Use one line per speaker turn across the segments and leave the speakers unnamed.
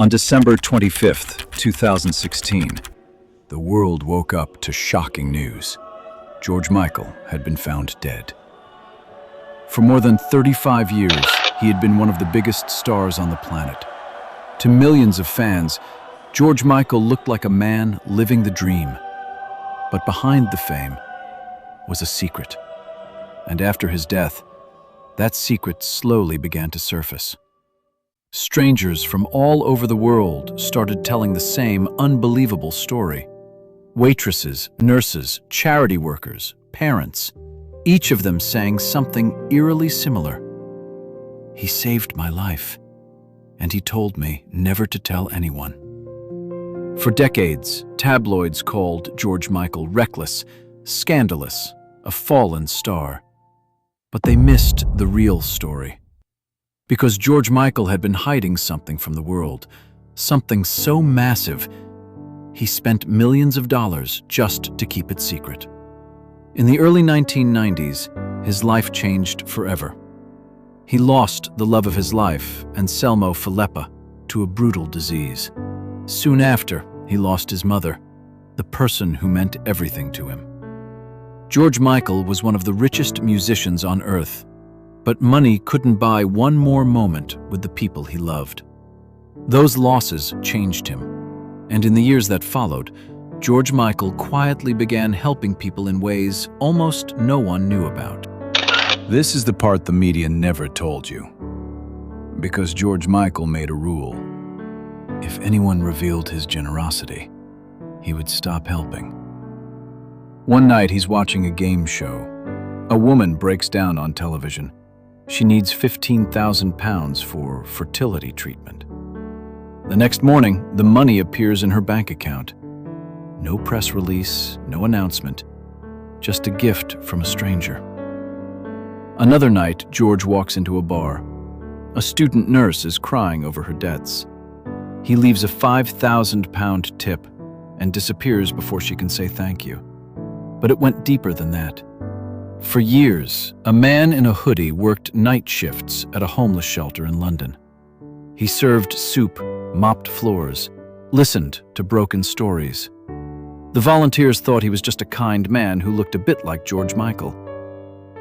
On December 25th, 2016, the world woke up to shocking news. George Michael had been found dead. For more than 35 years, he had been one of the biggest stars on the planet. To millions of fans, George Michael looked like a man living the dream. But behind the fame was a secret. And after his death, that secret slowly began to surface. Strangers from all over the world started telling the same unbelievable story. Waitresses, nurses, charity workers, parents, each of them saying something eerily similar. He saved my life, and he told me never to tell anyone. For decades, tabloids called George Michael reckless, scandalous, a fallen star. But they missed the real story. Because George Michael had been hiding something from the world, something so massive, he spent millions of dollars just to keep it secret. In the early 1990s, his life changed forever. He lost the love of his life, Anselmo Filippa, to a brutal disease. Soon after, he lost his mother, the person who meant everything to him. George Michael was one of the richest musicians on earth, but money couldn't buy one more moment with the people he loved. Those losses changed him, and in the years that followed, George Michael quietly began helping people in ways almost no one knew about. This is the part the media never told you. Because George Michael made a rule. If anyone revealed his generosity, he would stop helping. One night he's watching a game show. A woman breaks down on television. She needs £15,000 for fertility treatment. The next morning, the money appears in her bank account. No press release, no announcement, just a gift from a stranger. Another night, George walks into a bar. A student nurse is crying over her debts. He leaves a £5,000 tip and disappears before she can say thank you. But it went deeper than that. For years, a man in a hoodie worked night shifts at a homeless shelter in London. He served soup, mopped floors, listened to broken stories. The volunteers thought he was just a kind man who looked a bit like George Michael.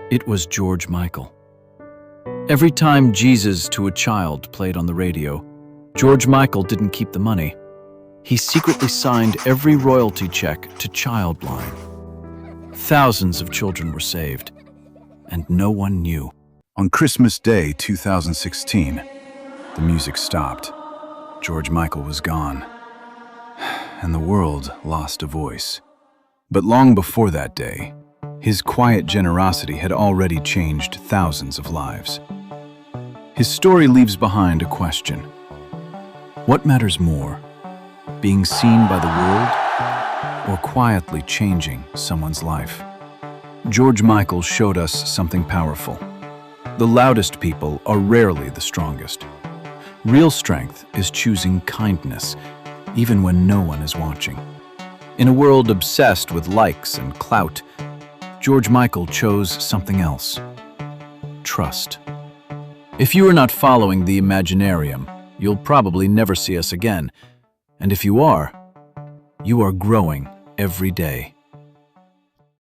It was George Michael. Every time Jesus to a Child played on the radio, George Michael didn't keep the money. He secretly signed every royalty check to Childline. Thousands of children were saved, and no one knew. On Christmas Day 2016, the music stopped. George Michael was gone, and the world lost a voice. But long before that day, his quiet generosity had already changed thousands of lives. His story leaves behind a question. What matters more, being seen by the world or quietly changing someone's life? George Michael showed us something powerful. The loudest people are rarely the strongest. Real strength is choosing kindness, even when no one is watching. In a world obsessed with likes and clout, George Michael chose something else: trust. If you are not following the Imaginarium, you'll probably never see us again. And if you are growing every day.